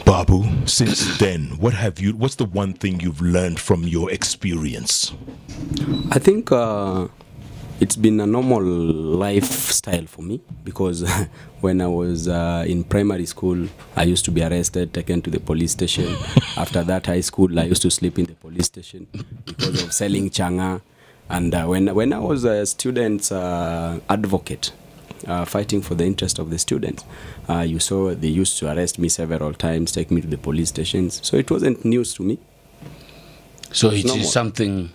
Babu, since then, what's the one thing you've learned from your experience? I think it's been a normal lifestyle for me, because when I was in primary school, I used to be arrested, taken to the police station. After that, high school, I used to sleep in the police station because of selling changa. And when I was a student advocate, fighting for the interest of the students, you saw they used to arrest me several times, take me to the police stations. So it wasn't news to me. So it is something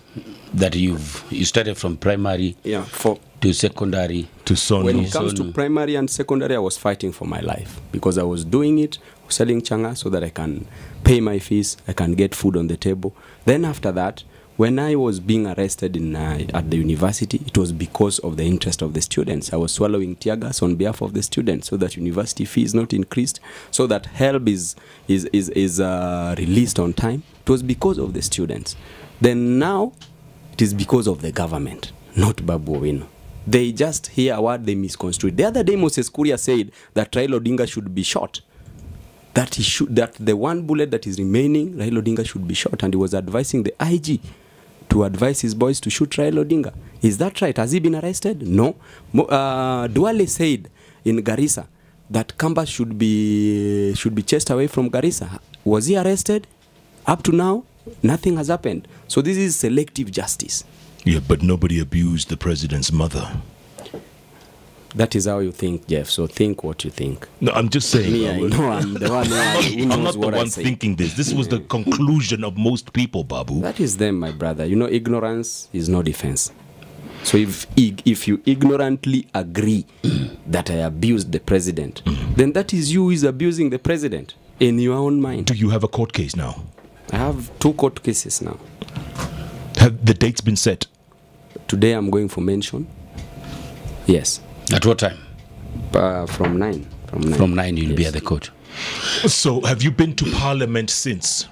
that you started from primary to secondary to Sonu. When it comes to primary and secondary, I was fighting for my life, because I was doing it, selling changa, so that I can pay my fees, I can get food on the table. Then after that, when I was being arrested at the university, it was because of the interest of the students. I was swallowing tear gas on behalf of the students, so that university fee is not increased, so that help is released on time. It was because of the students. Then now, it is because of the government, not Babu Owino. They just hear a word, they misconstrue it. The other day, Moses Kuria said that Raila Odinga should be shot. That the one bullet that is remaining, Raila Odinga should be shot. And he was advising the IG to advise his boys to shoot Raila Odinga. Is that right? Has he been arrested? No. Duale said in Garissa that Kamba should be chased away from Garissa. Was he arrested? Up to now, nothing has happened. So this is selective justice. Yeah, but nobody abused the president's mother. That is how you think, Jeff. So think what you think. No, I'm just saying. Me, I know I'm the one who knows I'm not the what one I say. thinking this. This was the conclusion of most people, Babu. That is them, my brother. You know, ignorance is no defense. So if you ignorantly agree that I abused the president, then that is you who is abusing the president in your own mind. Do you have a court case now? I have 2 court cases now. Have the dates been set? Today I'm going for mention. Yes. At what time? From 9. From 9 you'll be at the court. So have you been to parliament since?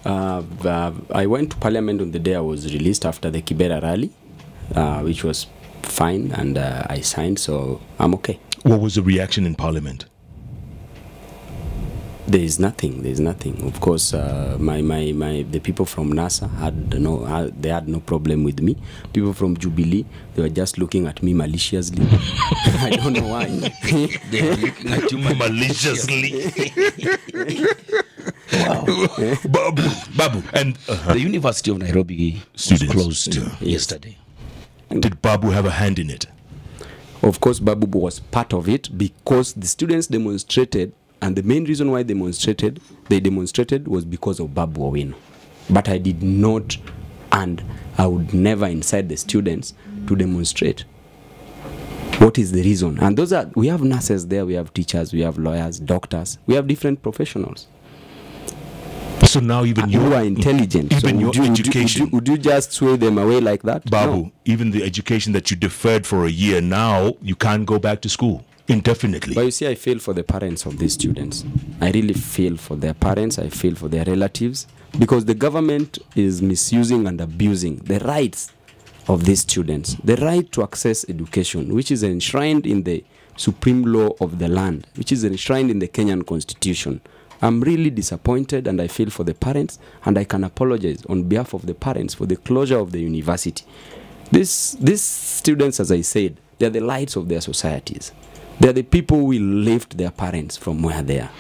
I went to parliament on the day I was released after the Kibera rally, which was fine, and I signed, so I'm okay. What was the reaction in parliament? There is nothing. Of course, the people from NASA had no problem with me. People from Jubilee, they were just looking at me maliciously. I don't know why. They were looking at you maliciously. Wow. Babu. And the University of Nairobi was closed yesterday. Did Babu have a hand in it? Of course, Babu was part of it, because the students demonstrated. And the main reason why they demonstrated was because of Babu Owino. But I did not, and I would never incite the students to demonstrate. What is the reason? And we have nurses there, we have teachers, we have lawyers, doctors, we have different professionals. So now even you are intelligent. Even so your education. Would you just sway them away like that? Babu, no. Even the education that you deferred for a year, now you can't go back to school indefinitely. But you see, I feel for the parents of these students. I really feel for their parents. I feel for their relatives. Because the government is misusing and abusing the rights of these students. The right to access education, which is enshrined in the supreme law of the land, which is enshrined in the Kenyan Constitution. I'm really disappointed, and I feel for the parents, and I can apologize on behalf of the parents for the closure of the university. These students, as I said, they are the lights of their societies. They are the people who will lift their parents from where they are.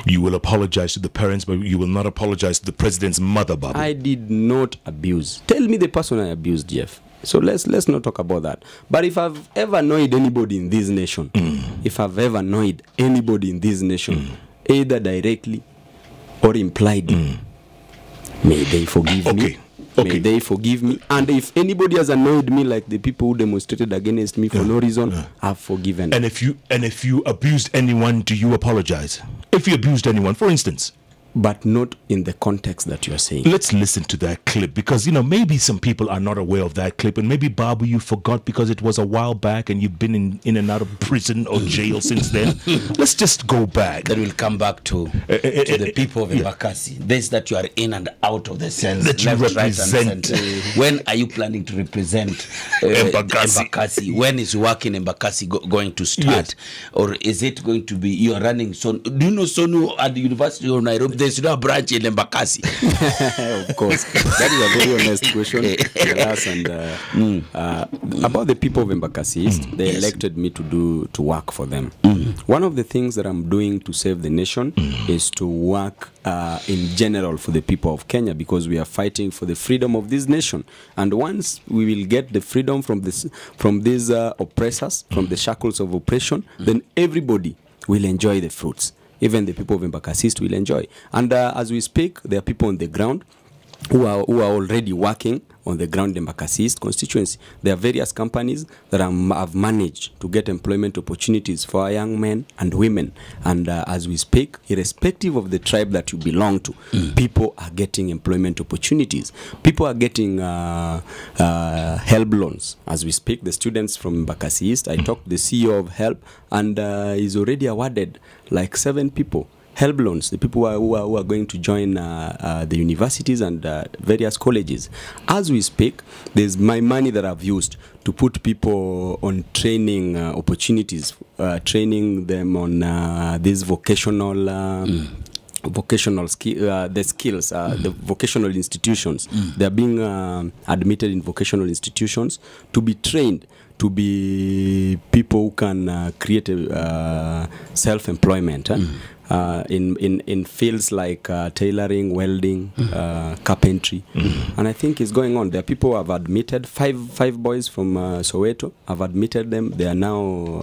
You will apologize to the parents, but you will not apologize to the president's mother, Babu. I did not abuse. Tell me the person I abused, Jeff. So let's not talk about that. But if I've ever annoyed anybody in this nation, either directly or impliedly, may they forgive me. May they forgive me. And if anybody has annoyed me, like the people who demonstrated against me for no reason, I've forgiven them. And if you abused anyone, do you apologize? If you abused anyone, for instance, but not in the context that you are saying. Let's listen to that clip, because maybe some people are not aware of that clip, and maybe Babu, you forgot because it was a while back and you've been in and out of prison or jail since then. Let's just go back. Then we'll come back to the people of Embakasi. This that you are in and out of the sense that you left, represent. Right, and center. When are you planning to represent Embakasi? When is work in Embakasi going to start? Yes. Or is it going to be you are running? So do you know Sonu at the University of Nairobi? There's no branch in Embakasi. Of course, that is a very honest question. Yes, and about the people of Embakasi East, they elected me to work for them. One of the things that I'm doing to save the nation is to work in general for the people of Kenya, because we are fighting for the freedom of this nation. And once we will get the freedom from these oppressors, from the shackles of oppression, then everybody will enjoy the fruits. Even the people of Embakasi East will enjoy. And as we speak, there are people on the ground who are already working on the ground in Embakasi East constituency. There are various companies that have managed to get employment opportunities for our young men and women. And as we speak, irrespective of the tribe that you belong to, people are getting employment opportunities. People are getting HELP loans. As we speak, the students from Embakasi East, I talked to the CEO of HELP, and he's already awarded like 7 people HELP loans, the people who are going to join the universities and various colleges. As we speak, there's my money that I've used to put people on training opportunities, training them on these vocational the skills, the vocational institutions. They're being admitted in vocational institutions to be trained to be people who can create self-employment in fields like tailoring, welding, carpentry, and I think it's going on. There are people who have admitted five boys from Soweto. I've admitted them. They are now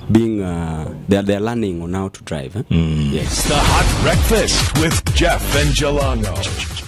they're learning on how to drive. Yes. The Hot Breakfast with Jeff and Jalango.